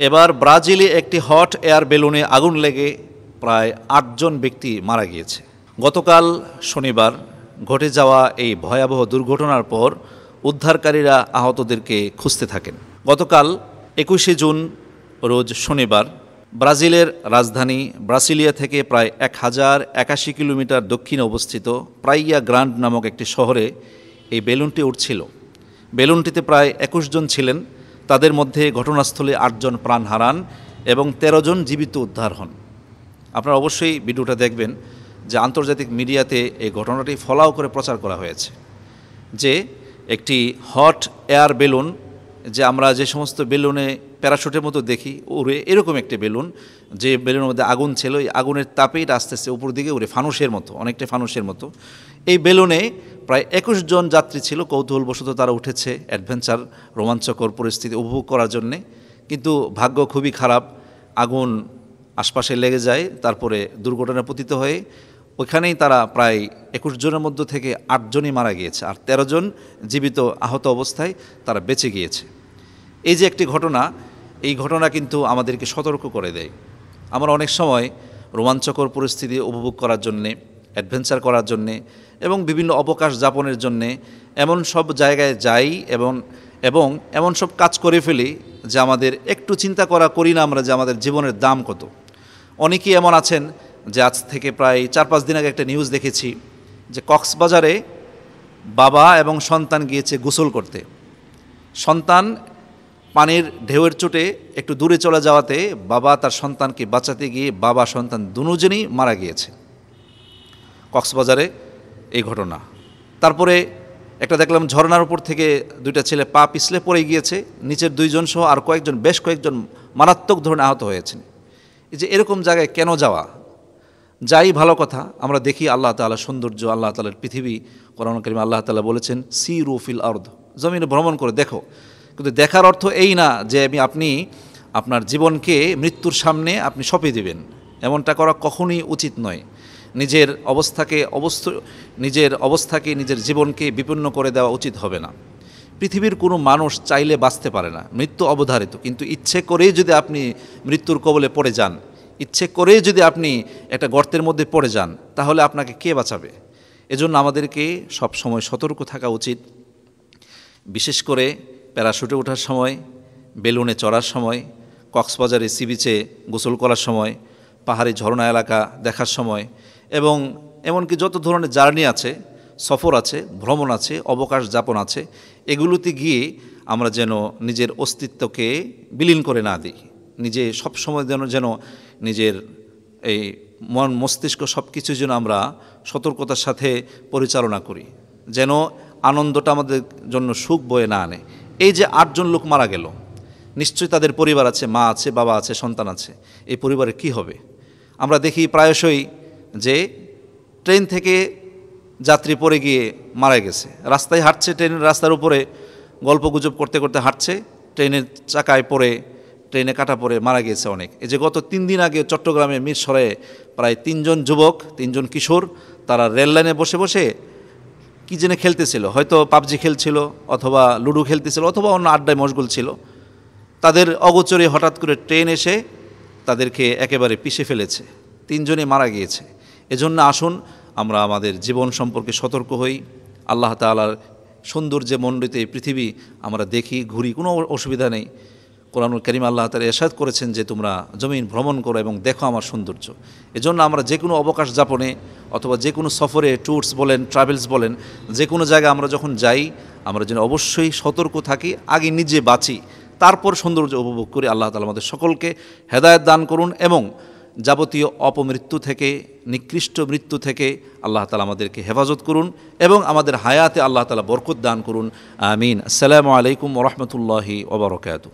এবার ব্রাজিলে একটি হট এয়ার বেলুনে আগুন লেগে প্রায় ৮ জন ব্যক্তি মারা গিয়েছে। গতকাল শনিবার ঘটে যাওয়া এই ভয়াবহ দুর্ঘটনার পর উদ্ধারকারীরা আহতদেরকে খুঁজতে থাকেন। গতকাল ২১শে জুন রোজ শনিবার ব্রাজিলের রাজধানী ব্রাসিলিয়া থেকে প্রায় ১০৮১ কিলোমিটার দক্ষিণে অবস্থিত প্রাইয়া গ্রান্ড নামক একটি শহরে এই বেলুনটি উঠছিল। বেলুনটিতে প্রায় ২১ জন ছিলেন। তাদের মধ্যে ঘটনাস্থলে ৮ জন প্রাণ হারান এবং ১৩ জন জীবিত উদ্ধার হন। আপনারা অবশ্যই ভিডিওটা দেখবেন যে আন্তর্জাতিক মিডিয়াতে এই ঘটনাটি ফলাও করে প্রচার করা হয়েছে যে একটি হট এয়ার বেলুন, যে আমরা যে সমস্ত বেলুনে প্যারাশুটের মতো দেখি উড়ে, এরকম একটি বেলুন, যে বেলুনের মধ্যে আগুন ছিল, এই আগুনের তাপেই আস্তে আস্তে উপর দিকে উড়ে ফানুসের মতো, অনেকটা ফানুসের মতো। এই বেলুনে প্রায় ২১ জন যাত্রী ছিল। কৌতূহলবশত তারা উঠেছে অ্যাডভেঞ্চার, রোমাঞ্চকর পরিস্থিতি উপভোগ করার জন্যে। কিন্তু ভাগ্য খুবই খারাপ, আগুন আশপাশে লেগে যায়, তারপরে দুর্ঘটনায় পতিত হয়ে ওইখানেই তারা প্রায় ২১ জনের মধ্য থেকে ৮ জনই মারা গিয়েছে, আর ১৩ জন জীবিত আহত অবস্থায় তারা বেঁচে গিয়েছে। এই যে একটি ঘটনা, এই ঘটনা কিন্তু আমাদেরকে সতর্ক করে দেয়। আমরা অনেক সময় রোমাঞ্চকর পরিস্থিতি উপভোগ করার জন্যে, অ্যাডভেঞ্চার করার জন্যে এবং বিভিন্ন অবকাশ যাপনের জন্যে এমন সব জায়গায় যাই এবং এমন সব কাজ করে ফেলি যে আমাদের একটু চিন্তা করি না আমরা যে আমাদের জীবনের দাম কত। অনেকেই এমন আছেন যে আজ থেকে প্রায় ৪-৫ দিন আগে একটা নিউজ দেখেছি যে কক্সবাজারে বাবা এবং সন্তান গিয়েছে গোসল করতে। সন্তান পানির ঢেউয়ের চোটে একটু দূরে চলে যাওয়াতে বাবা তার সন্তানকে বাঁচাতে গিয়ে বাবা সন্তান দুজনই মারা গিয়েছে। কক্সবাজারে এই ঘটনা। তারপরে একটা দেখলাম ঝর্ণার উপর থেকে ২টা ছেলে পা পিছলে পড়ে গিয়েছে, নিচের ২ জন সহ আর বেশ কয়েকজন মারাত্মক ধরনের আহত হয়েছেন। এই যে এরকম জায়গায় কেন যাওয়া? যাই ভালো কথা, আমরা দেখি আল্লাহ তাআলার সৌন্দর্য, আল্লাহ তাআলার পৃথিবী। কোরআন কারীমে আল্লাহ তাআলা বলেছেন সিরু ফিল আরদ, জমিনে ভ্রমণ করে দেখো। কিন্তু দেখার অর্থ এই না যে আপনি আপনার জীবনকে মৃত্যুর সামনে আপনি সঁপে দেবেন, এমনটা করা কখনোই উচিত নয়। নিজের অবস্থাকে নিজের জীবনকে বিপন্ন করে দেওয়া উচিত হবে না। পৃথিবীর কোনো মানুষ চাইলে বাঁচতে পারে না, মৃত্যু অবধারিত। কিন্তু ইচ্ছে করেই যদি আপনি মৃত্যুর কবলে পড়ে যান, ইচ্ছে করেই যদি আপনি একটা গর্তের মধ্যে পড়ে যান, তাহলে আপনাকে কে বাঁচাবে? এজন্য আমাদেরকে সব সময় সতর্ক থাকা উচিত। বিশেষ করে প্যারাশুটে ওঠার সময়, বেলুনে চড়ার সময়, কক্সবাজারে সি বিচে গোসল করার সময়, পাহাড়ি ঝর্ণা এলাকা দেখার সময় এবং এমনকি যত ধরনের জার্নি আছে, সফর আছে, ভ্রমণ আছে, অবকাশ যাপন আছে, এগুলোতে গিয়ে আমরা যেন নিজের অস্তিত্বকে বিলীন করে না দিই। নিজে সবসময় যেন নিজের এই মন মস্তিষ্ক সব কিছু যেন আমরা সতর্কতার সাথে পরিচালনা করি, যেন আনন্দটা আমাদের জন্য সুখ বয়ে না আনে। এই যে ৮ জন লোক মারা গেল, নিশ্চয়ই তাদের পরিবার আছে, মা আছে, বাবা আছে, সন্তান আছে। এই পরিবারের কি হবে? আমরা দেখি প্রায়শই যে ট্রেন থেকে যাত্রী পড়ে গিয়ে মারা গেছে, রাস্তায় হাঁটছে, ট্রেনের রাস্তার উপরে গল্পগুজব করতে করতে হাঁটছে, ট্রেনের চাকায় পড়ে, ট্রেনে কাটা পড়ে মারা গিয়েছে অনেক। এই যে গত 3 দিন আগে চট্টগ্রামের মিরসরাইয়ে প্রায় 3 জন যুবক, 3 জন কিশোর, তারা রেল লাইনে বসে বসে কী যেন খেলতেছিল, হয়তো পাবজি খেলছিল অথবা লুডো খেলতেছিল অথবা অন্য আড্ডায় মশগুল ছিল। তাদের অগোচরে হঠাৎ করে ট্রেন এসে তাদেরকে একেবারে পিষে ফেলেছে, 3 জনই মারা গিয়েছে। এজন্য আসুন আমরা আমাদের জীবন সম্পর্কে সতর্ক হই। আল্লাহ তাআলার সৌন্দর্যে মণ্ডিত এই পৃথিবী আমরা দেখি, ঘুরি, কোনো অসুবিধা নেই। কোরআনুল কারীম আল্লাহ তাআলা ইরশাদ করেছেন যে তোমরা জমিন ভ্রমণ করো এবং দেখো আমার সৌন্দর্য। এজন্য আমরা যে কোনো অবকাশ যাপনে অথবা যে কোনো সফরে, ট্যুরস বলেন, ট্রাভেলস বলেন, যে কোনো জায়গায় আমরা যখন যাই, আমরা যেন অবশ্যই সতর্ক থাকি, আগে নিজে বাঁচি, তারপর সৌন্দর্য উপভোগ করি। আল্লাহ তাআলা আমাদের সকলকে হেদায়েত দান করুন এবং যাবতীয় অপমৃত্যু থেকে, নিকৃষ্ট মৃত্যু থেকে আল্লাহ তাআলা আমাদেরকে হেফাজত করুন এবং আমাদের হায়াতে আল্লাহ তাআলা বরকত দান করুন। আমিন। আসসালামু আলাইকুম ওয়া রাহমাতুল্লাহি ওয়া বারাকাতুহু।